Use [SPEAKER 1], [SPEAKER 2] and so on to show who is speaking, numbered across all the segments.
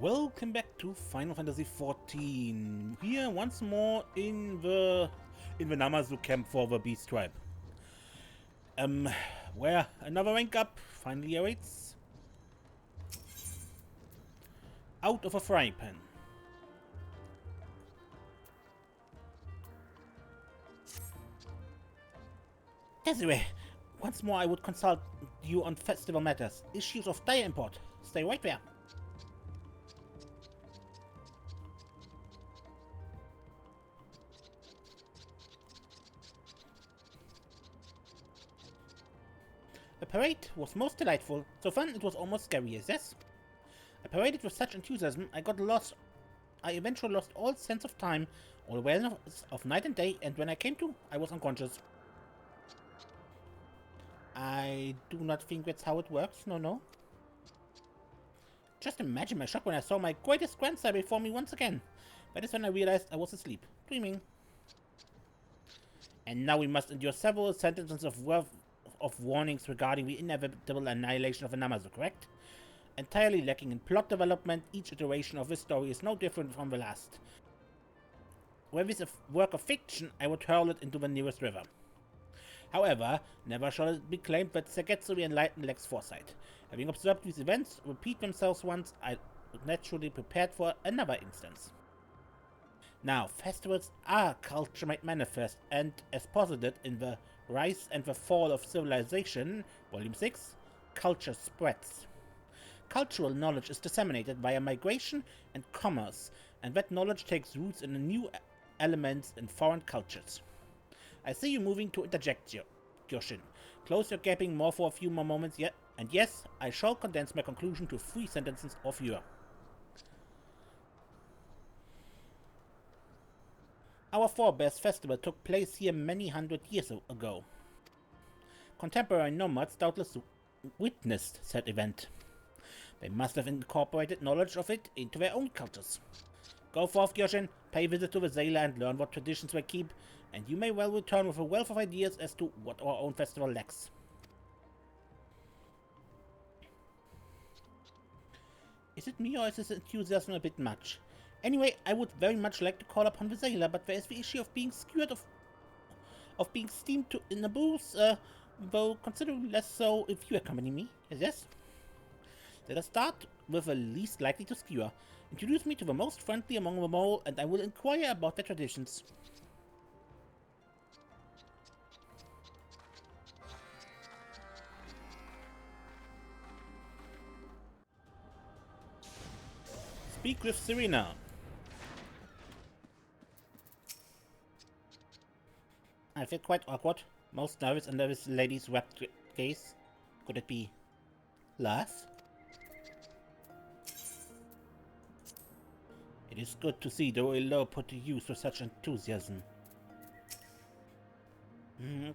[SPEAKER 1] Welcome back to Final Fantasy XIV. Here once more in the Namazu camp for the Beast Tribe. Where another rank up finally awaits. Out of a frying pan. Desiree, once more I would consult you on festival matters. Issues of dire import. Stay right there. The parade was most delightful, so fun it was almost scary, yes? I paraded with such enthusiasm, I eventually lost all sense of time, all awareness of night and day, and when I came to, I was unconscious. I do not think that's how it works, no. Just imagine my shock when I saw my greatest grandson before me once again. That is when I realized I was asleep, dreaming. And now we must endure several sentences of warnings regarding the inevitable annihilation of the Namazu, correct? Entirely lacking in plot development, each iteration of this story is no different from the last. Were this a work of fiction, I would hurl it into the nearest river. However, never shall it be claimed that Seigetsu the Enlightened lacks foresight. Having observed these events repeat themselves once, I was naturally prepared for another instance. Now, festivals are culture made manifest, and as posited in The Rise and the Fall of Civilization, Volume 6, culture spreads. Cultural knowledge is disseminated via migration and commerce, and that knowledge takes roots in new elements in foreign cultures. I see you moving to interject, Gyoshin. Close your gaping maw for a few more moments yet, and yes, I shall condense my conclusion to 3 sentences of your. Our forebears' festival took place here many hundred years ago. Contemporary nomads doubtless witnessed said event. They must have incorporated knowledge of it into their own cultures. Go forth, Gyoshin, pay visit to the Xaela and learn what traditions they keep, and you may well return with a wealth of ideas as to what our own festival lacks. Is it me or is this enthusiasm a bit much? Anyway, I would very much like to call upon the Xaela, but there is the issue of being skewered of being steamed in the booths, though considerably less so if you accompany me, yes? Let us start with the least likely to skewer. Introduce me to the most friendly among them all, and I will inquire about their traditions. Speak with Serena. I feel quite awkward, most nervous under this lady's rapt gaze. Could it be love? It is good to see the royal law put to use with such enthusiasm.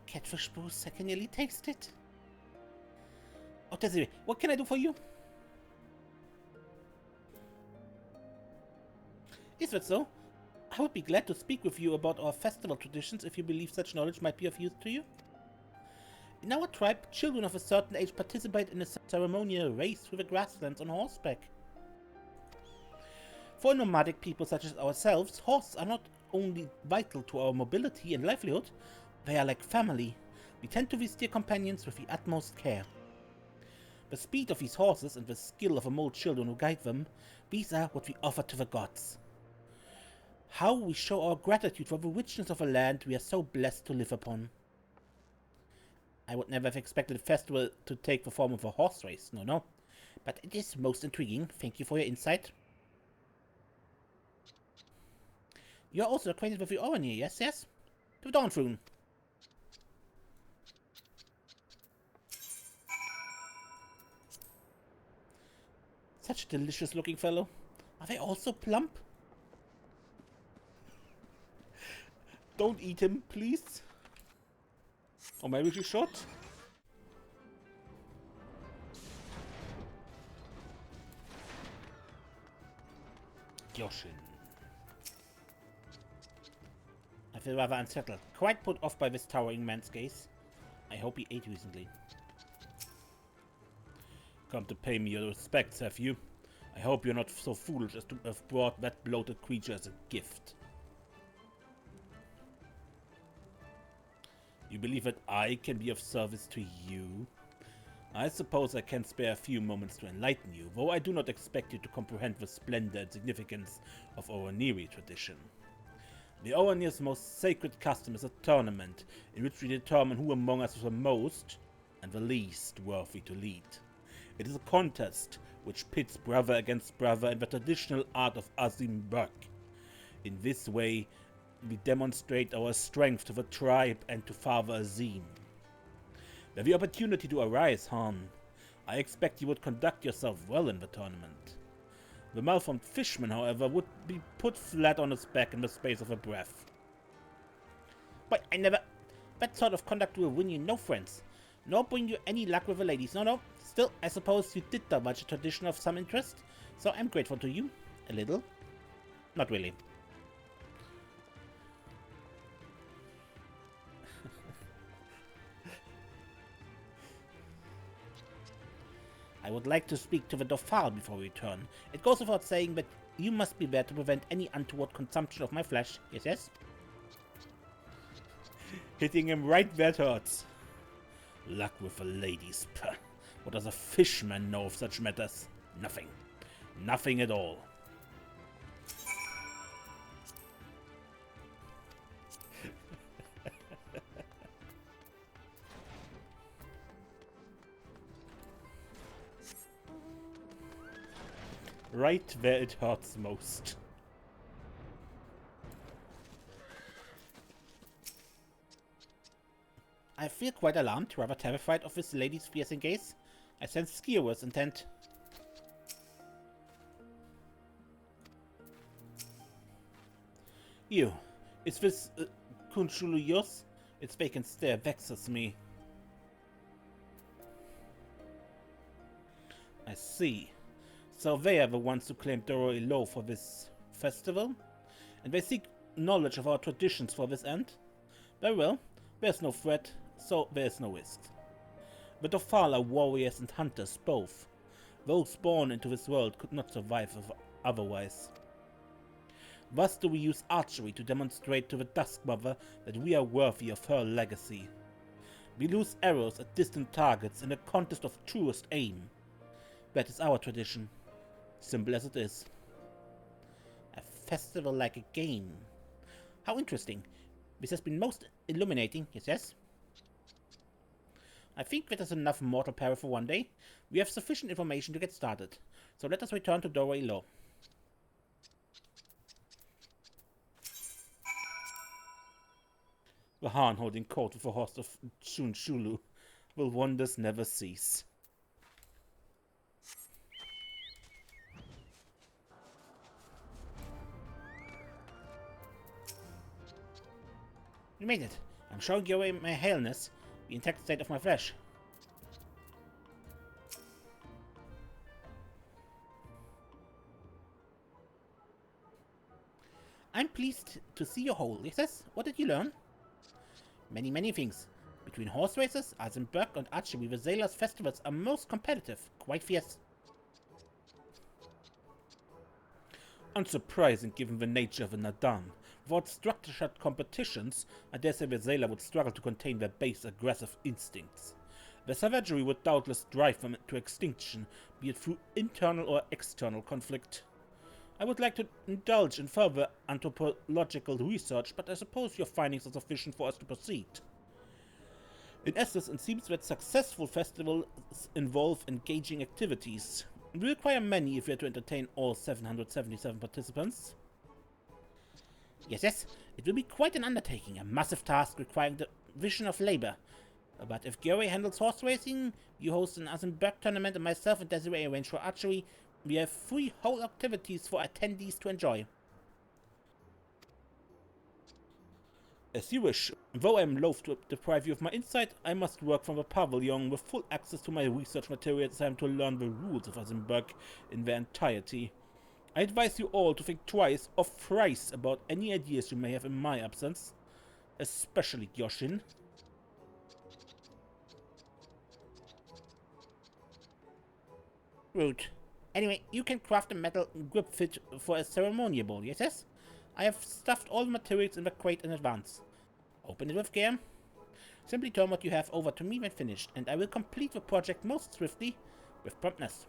[SPEAKER 1] Catfish boost, I can nearly taste it. Oh, Desiree, what can I do for you? Is that so? I would be glad to speak with you about our festival traditions if you believe such knowledge might be of use to you. In our tribe, children of a certain age participate in a ceremonial race through the grasslands on horseback. For nomadic people such as ourselves, horses are not only vital to our mobility and livelihood, they are like family. We tend to visit their companions with the utmost care. The speed of these horses and the skill of the mole children who guide them, these are what we offer to the gods. How we show our gratitude for the richness of a land we are so blessed to live upon. I would never have expected a festival to take the form of a horse race, no. But it is most intriguing. Thank you for your insight. You are also acquainted with the Oranir, yes? The Dawn Rune. Such a delicious looking fellow. Are they all so plump? Don't eat him, please. Or maybe you should. Gyoshin. I feel rather unsettled, quite put off by this towering man's gaze. I hope he ate recently. Come to pay me your respects, have you? I hope you're not so foolish as to have brought that bloated creature as a gift. You believe that I can be of service to you? I suppose I can spare a few moments to enlighten you, though I do not expect you to comprehend the splendor and significance of Oraniri tradition. The Oranir's most sacred custom is a tournament, in which we determine who among us is the most and the least worthy to lead. It is a contest which pits brother against brother in the traditional art of Azim-Berk. In this way, we demonstrate our strength to the tribe and to Father Azim. Were the opportunity to arise, Han, I expect you would conduct yourself well in the tournament. The malformed fishman, however, would be put flat on his back in the space of a breath. But I never... That sort of conduct will win you no friends, nor bring you any luck with the ladies. No. Still, I suppose you did divulge a tradition of some interest, so I'm grateful to you. A little. Not really. I would like to speak to the Dofal before we return. It goes without saying, but you must be there to prevent any untoward consumption of my flesh. Yes? Hitting him right where it hurts. Luck with the ladies. Puh. What does a fishman know of such matters? Nothing. Nothing at all. Right where it hurts most. I feel quite alarmed, rather terrified of this lady's fierce gaze. I sense Skier's intent. You, is this Kunshulu yours? Its vacant stare vexes me. I see. So they are the ones who claim Doro-Ilo for this festival? And they seek knowledge of our traditions for this end? Very well, there's no threat, so there's no risk. The Dofal are warriors and hunters both. Those born into this world could not survive otherwise. Thus do we use archery to demonstrate to the Duskmother that we are worthy of her legacy. We lose arrows at distant targets in a contest of truest aim. That is our tradition. Simple as it is. A festival like a game. How interesting. This has been most illuminating, yes? I think that is enough mortal peril for one day. We have sufficient information to get started. So let us return to Doro-Ilo. The Han holding court with the host of Chunshulu. Will wonders never cease? You made it. I'm showing you away my haleness, the intact state of my flesh. I'm pleased to see you whole, yes? What did you learn? Many things. Between horse races, Azim-Berk and archery, the Xaela's festivals are most competitive, quite fierce. Unsurprising given the nature of the Nadam. Without structured competitions, I dare say the Xaela would struggle to contain their base aggressive instincts. Their savagery would doubtless drive them to extinction, be it through internal or external conflict. I would like to indulge in further anthropological research, but I suppose your findings are sufficient for us to proceed. In essence, it seems that successful festivals involve engaging activities. We require many if we are to entertain all 777 participants. Yes, it will be quite an undertaking, a massive task requiring the division of labor. But if Gary handles horse racing, you host an Azim-Berk tournament, and myself and Desiree arrange for archery, we have 3 whole activities for attendees to enjoy. As you wish. Though I am loath to deprive you of my insight, I must work from the pavilion with full access to my research materials as I am to learn the rules of Azim-Berk in their entirety. I advise you all to think twice or thrice about any ideas you may have in my absence, especially Gyoshin. Rude. Anyway, you can craft a metal grip fit for a ceremonial bowl, yes? I have stuffed all the materials in the crate in advance. Open it with care. Simply turn what you have over to me when finished, and I will complete the project most swiftly, with promptness.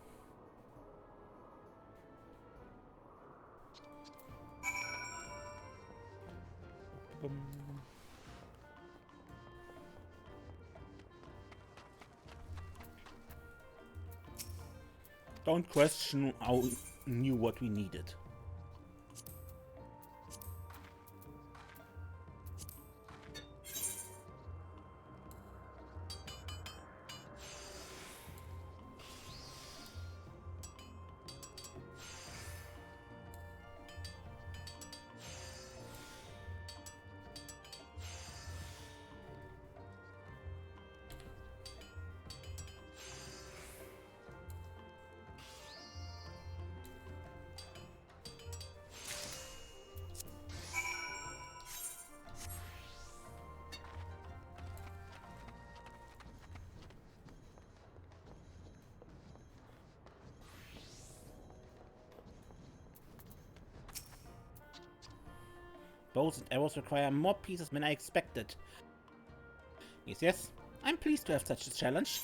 [SPEAKER 1] Don't question how we knew what we needed. Bows and arrows require more pieces than I expected. Yes. I'm pleased to have such a challenge.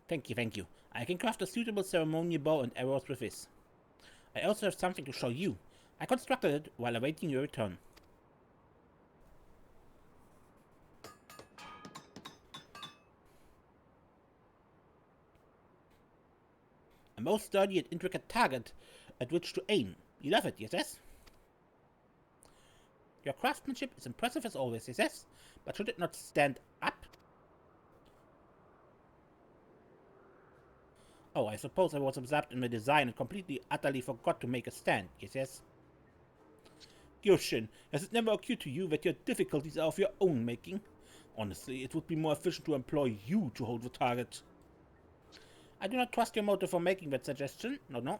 [SPEAKER 1] Thank you. I can craft a suitable ceremonial bow and arrows with this. I also have something to show you. I constructed it while awaiting your return. A most sturdy and intricate target at which to aim. You love it, yes? Your craftsmanship is impressive as always, yes? But should it not stand up? Oh, I suppose I was absorbed in the design and completely, utterly forgot to make a stand, yes? Yoshin, has it never occurred to you that your difficulties are of your own making? Honestly, it would be more efficient to employ you to hold the target. I do not trust your motive for making that suggestion. No.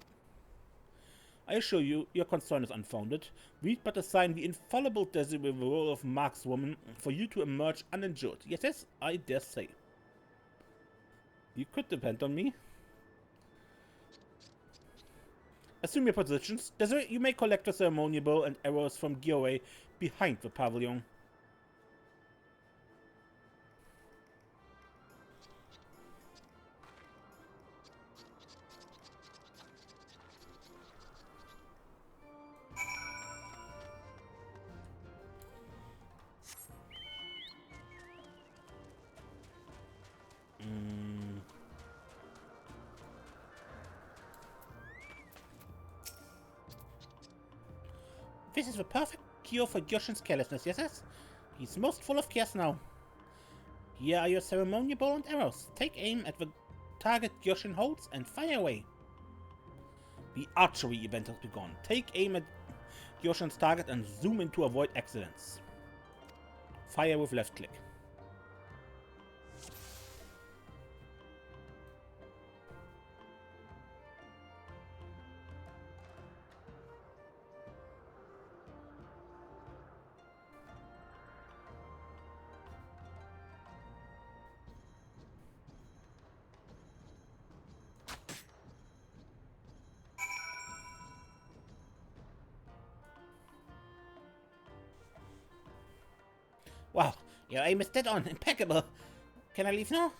[SPEAKER 1] I assure you, your concern is unfounded. We'd but assign the infallible Desi with the role of markswoman for you to emerge uninjured. Yes, I dare say. You could depend on me. Assume your positions. Desiree, you may collect the ceremonial bow and arrows from Giveaway behind the pavilion. This is the perfect cure for Yoshin's carelessness, yes? He's most full of cares now. Here are your ceremonial bow and arrows. Take aim at the target Yoshin holds and fire away. The archery event has begun. Take aim at Yoshin's target and zoom in to avoid accidents. Fire with left click. Wow, your aim is dead on. Impeccable. Can I leave now?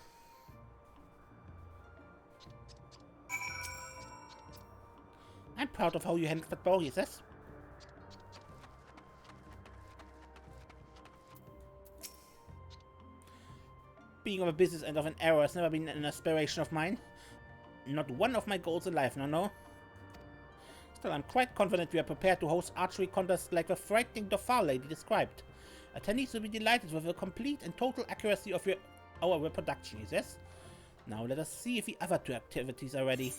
[SPEAKER 1] I'm proud of how you handled that bow, yes? Being of a business end of an arrow has never been an aspiration of mine. Not one of my goals in life, no. Still, I'm quite confident we are prepared to host archery contests like the frightening Dofar lady described. Attendees will be delighted with the complete and total accuracy of our reproduction, yes? Now let us see if the other two activities are ready.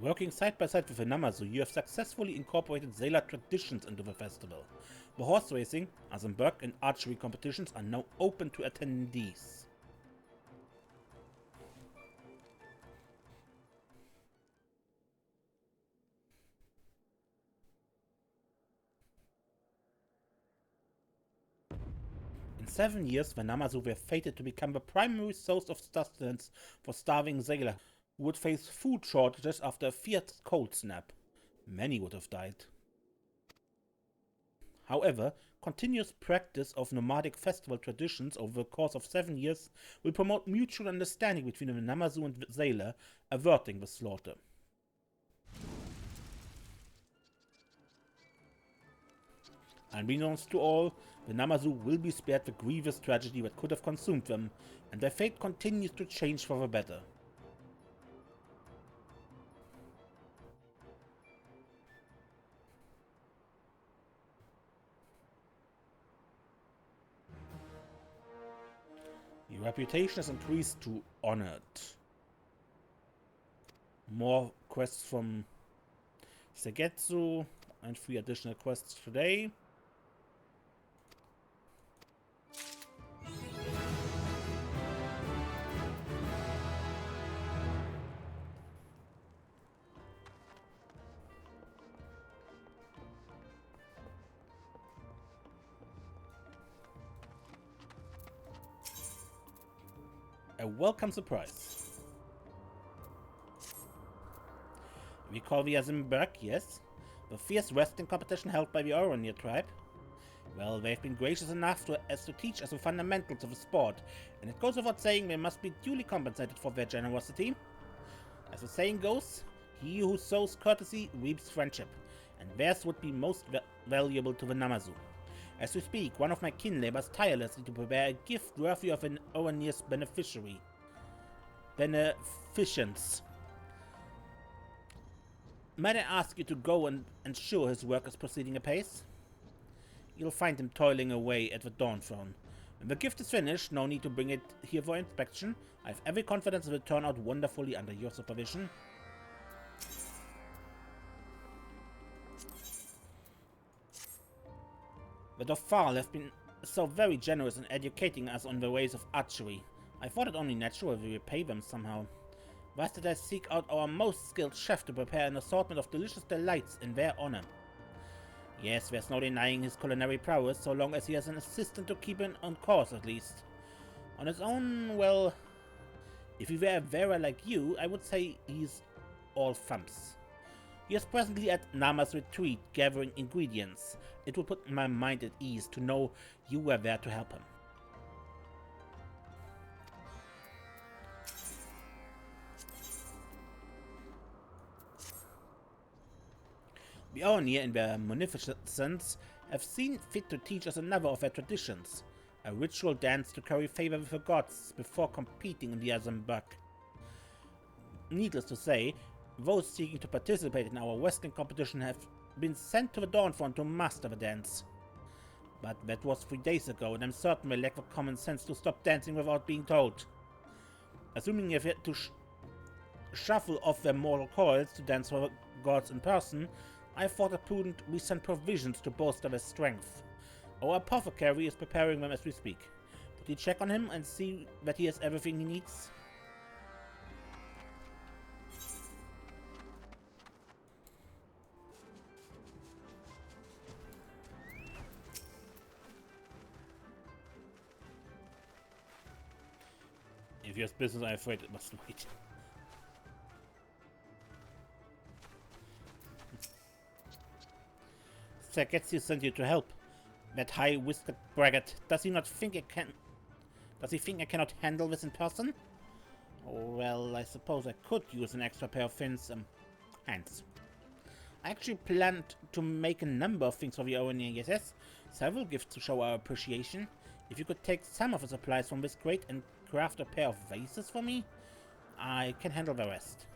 [SPEAKER 1] Working side by side with the Namazu, you have successfully incorporated Xaela traditions into the festival. The horse racing, Azemberg, and archery competitions are now open to attendees. In 7 years, the Namazu were fated to become the primary source of sustenance for starving Xaela, who would face food shortages after a fierce cold snap. Many would have died. However, continuous practice of nomadic festival traditions over the course of 7 years will promote mutual understanding between the Namazu and Xaela, averting the slaughter. Unbeknownst to all, the Namazu will be spared the grievous tragedy that could have consumed them, and their fate continues to change for the better. Your reputation has increased to honored. More quests from Seigetsu, and 3 additional quests today. A welcome surprise. We call the Azemberg, yes? The fierce wrestling competition held by the Oronir tribe. Well, they've been gracious enough as to teach us the fundamentals of the sport, and it goes without saying they must be duly compensated for their generosity. As the saying goes, he who sows courtesy reaps friendship, and theirs would be most valuable to the Namazu. As we speak, one of my kin labors tirelessly to prepare a gift worthy of an Oronir's beneficence. Might I ask you to go and ensure his work is proceeding apace? You'll find him toiling away at the Dawn Throne. When the gift is finished, no need to bring it here for inspection. I have every confidence it will turn out wonderfully under your supervision. The Dofal have been so very generous in educating us on the ways of archery. I thought it only natural we repay them somehow. Thus did I seek out our most skilled chef to prepare an assortment of delicious delights in their honor. Yes, there's no denying his culinary prowess, so long as he has an assistant to keep him on course at least. On his own, well, if he were a Vera like you, I would say he's all thumps. He is presently at Nama's retreat gathering ingredients. It would put my mind at ease to know you were there to help him. The Oronir, in their munificence, have seen fit to teach us another of their traditions, a ritual dance to curry favor with the gods before competing in the Azemberg. Needless to say, those seeking to participate in our wrestling competition have been sent to the Dawnfront to master the dance. But that was 3 days ago, and I'm certain they lack the common sense to stop dancing without being told. Assuming they've had to shuffle off their mortal coils to dance for the gods in person, I thought it prudent we send provisions to bolster their strength. Our apothecary is preparing them as we speak. Would you check on him and see that he has everything he needs? If he has business, I'm afraid it must wait. Seigetsu sent you to help. That high-whiskered braggart. Does he think I cannot handle this in person? Oh, well, I suppose I could use an extra pair of hands. I actually planned to make a number of things for the Oronir, yes? Several gifts to show our appreciation. If you could take some of the supplies from this crate and craft a pair of vases for me, I can handle the rest.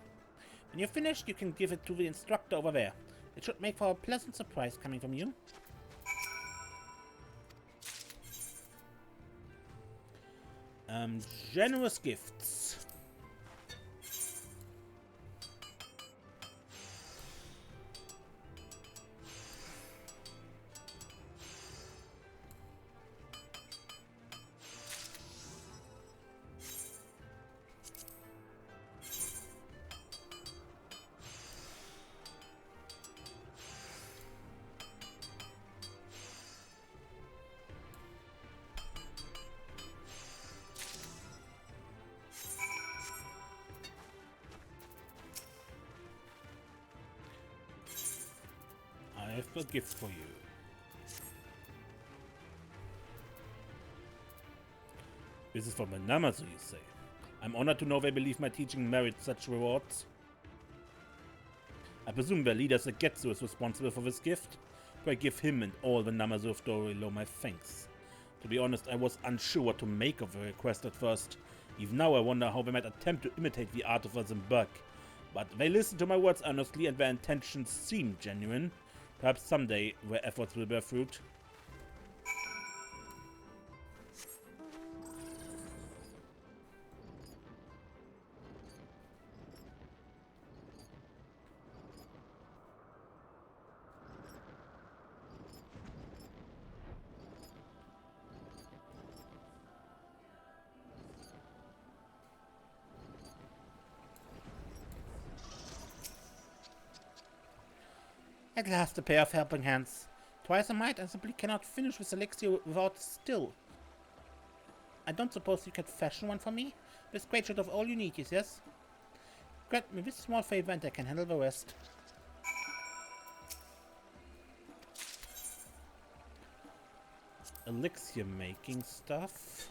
[SPEAKER 1] When you're finished, you can give it to the instructor over there. It should make for a pleasant surprise coming from you. Generous gifts. I have a gift for you. This is from a Namazu, you say? I'm honored to know they believe my teaching merits such rewards. I presume their leader Seigetsu is responsible for this gift. Pray give him and all the Namazu of Dorilo my thanks. To be honest, I was unsure what to make of the request at first. Even now I wonder how they might attempt to imitate the art of Azimberg. But they listened to my words earnestly and their intentions seem genuine. Perhaps someday their efforts will bear fruit. At last, a pair of helping hands. Twice a might, I simply cannot finish this elixir without still. I don't suppose you could fashion one for me? This great shot of all you need, yes? Grant me this small favor and I can handle the rest. Elixir making stuff.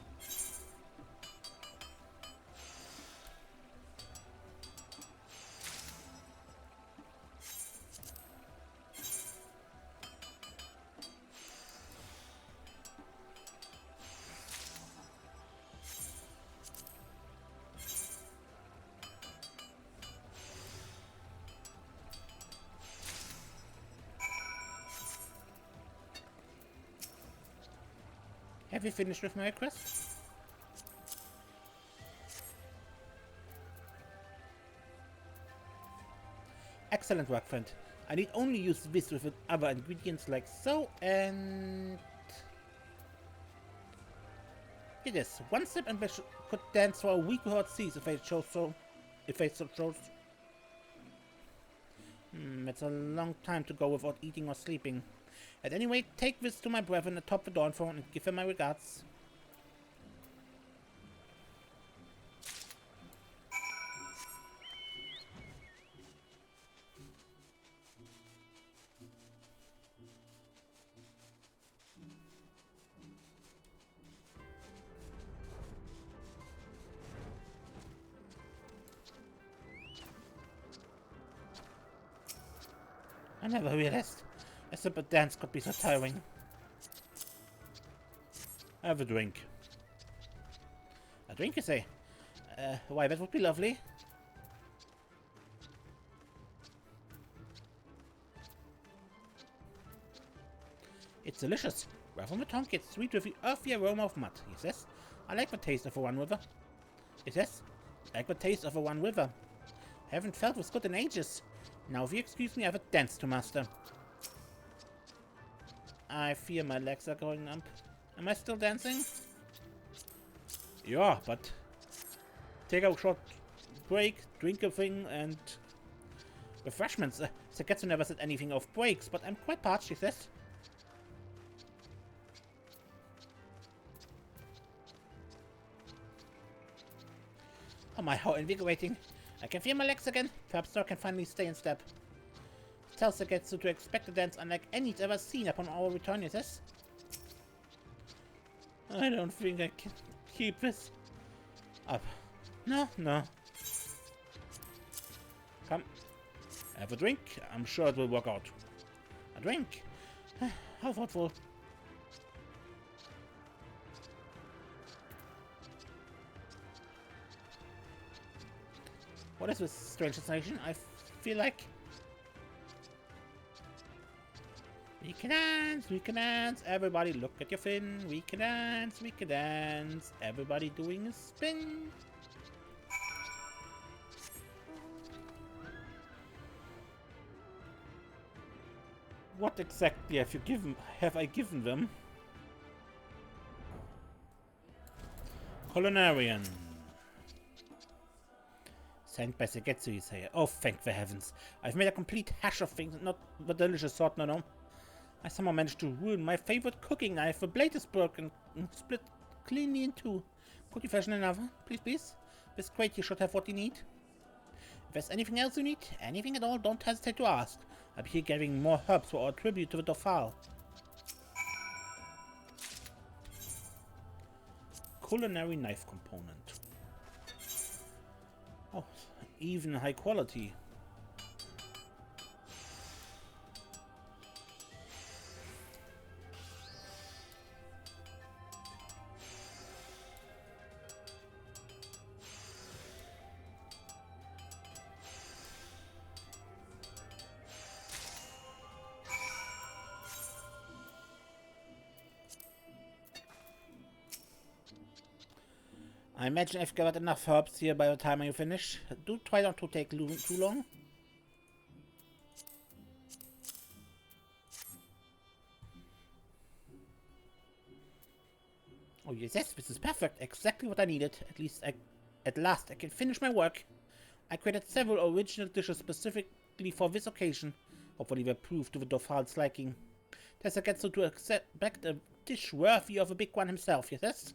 [SPEAKER 1] Have you finished with my request? Excellent work, friend. I need only use this with other ingredients like so, and... It is. One sip and they could dance for a week without cease if they chose so. If they so chose. That's a long time to go without eating or sleeping. At any rate, take this to my brethren atop the Dawnfall and give them my regards. I never realized a simple dance could be so tiring. Have a drink. A drink, you say? Why, that would be lovely. It's delicious. Right from the tongue, it's sweet with the earthy aroma of mud. He says, I like the taste of a One River. He says, I like the taste of a One River. I haven't felt this good in ages. Now, if you excuse me, I have a dance to master. I fear my legs are going numb. Am I still dancing? Yeah, but take a short break, drink a thing, and refreshments. Seigetsu never said anything of breaks, but I'm quite parched, he says. Oh my, how invigorating. I can feel my legs again. Perhaps now I can finally stay in step. Tell Seigetsu to expect a dance unlike any he's ever seen upon our return, he says. I don't think I can keep this up. No. Come. Have a drink. I'm sure it will work out. A drink? How thoughtful. What is this strange sensation? I feel like... We can dance, everybody look at your fin. We can dance, everybody doing a spin. What exactly have I given them? Culinarian. Sent by Seigetsu, you say. Oh, thank the heavens. I've made a complete hash of things, not the delicious sort, no. I somehow managed to ruin my favorite cooking knife. The blade is broken and split cleanly in two. Could you fashion another? Please? This crate here should have what you need. If there's anything else you need, anything at all, don't hesitate to ask. I'll be here gathering more herbs for our tribute to the Dauphin. Culinary knife component. Oh, even high quality. I imagine I've gathered enough herbs here by the time you finish. Do try not to take too long. Oh yes, this is perfect. Exactly what I needed. At last I can finish my work. I created several original dishes specifically for this occasion. Hopefully they prove to the Dauphin's liking. Seigetsu to expect a dish worthy of a big one himself, yes?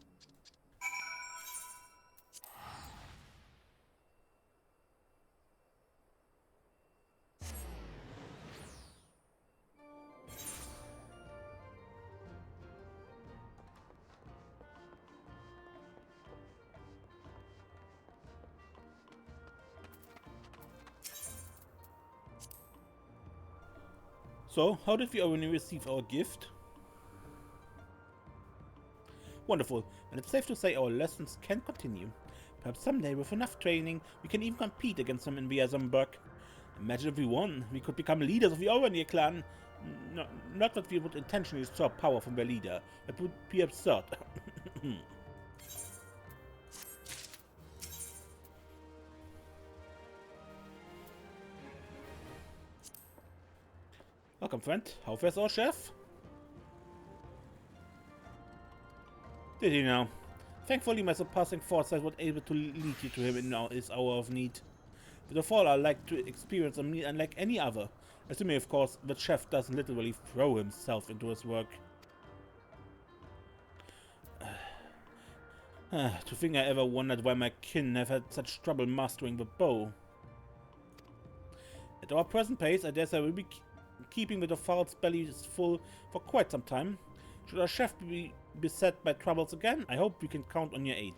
[SPEAKER 1] So, how did we already receive our gift? Wonderful, and it's safe to say our lessons can continue. Perhaps someday, with enough training, we can even compete against them in Viazamberg. Imagine if we won, we could become leaders of the Oranir clan. No, not that we would intentionally usurp power from their leader. That would be absurd. Welcome, friend. How fares our chef? Did he now? Thankfully, my surpassing foresight was able to lead you to him in his hour of need. The Dauphin are like to experience a meal unlike any other. Assuming, of course, the chef doesn't literally throw himself into his work. To think I ever wondered why my kin have had such trouble mastering the bow. At our present pace, I guess I will be keeping the Dauphin's belly full for quite some time. Should our chef be beset by troubles again, I hope we can count on your aid.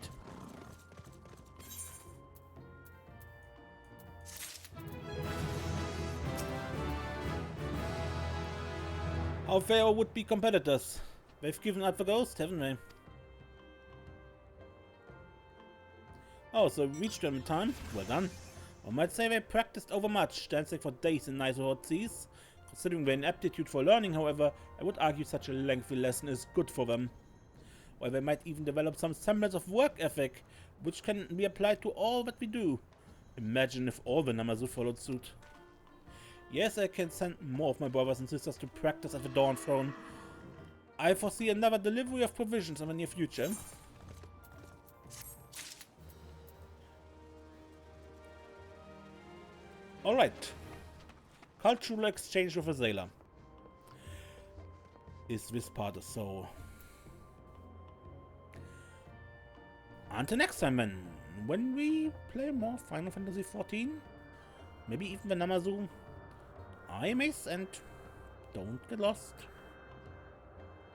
[SPEAKER 1] How fair our would-be competitors? They've given up the ghost, haven't they? Oh, so we reached them in time? Well done. One might say they practiced overmuch, dancing for days in nice hot seas. Considering their inaptitude for learning, however, I would argue such a lengthy lesson is good for them. While they might even develop some semblance of work ethic, which can be applied to all that we do. Imagine if all the Namazu followed suit. Yes, I can send more of my brothers and sisters to practice at the Dawn Throne. I foresee another delivery of provisions in the near future. Alright. Cultural exchange with Xaela. Is this part so? Until next time then, when we play more Final Fantasy XIV, maybe even the Namazu. I'm Ace and don't get lost.